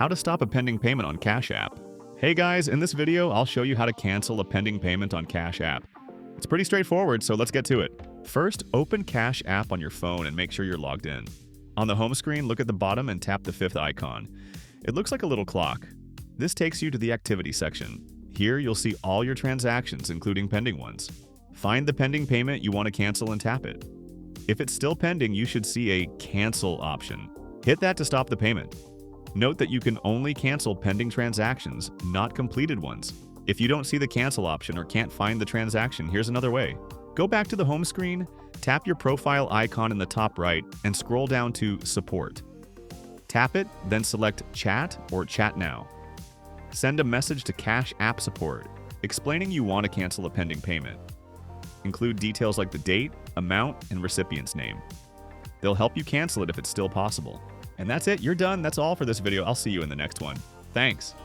How to stop a pending payment on Cash App. Hey guys, in this video, I'll show you how to cancel a pending payment on Cash App. It's pretty straightforward, so let's get to it. First, open Cash App on your phone and make sure you're logged in. On the home screen, look at the bottom and tap the fifth icon. It looks like a little clock. This takes you to the Activity section. Here, you'll see all your transactions, including pending ones. Find the pending payment you want to cancel and tap it. If it's still pending, you should see a Cancel option. Hit that to stop the payment. Note that you can only cancel pending transactions, not completed ones. If you don't see the cancel option or can't find the transaction, here's another way. Go back to the home screen, tap your profile icon in the top right, and scroll down to Support. Tap it, then select Chat or Chat Now. Send a message to Cash App Support, explaining you want to cancel a pending payment. Include details like the date, amount, and recipient's name. They'll help you cancel it if it's still possible. And that's it, you're done. That's all for this video. I'll see you in the next one. Thanks.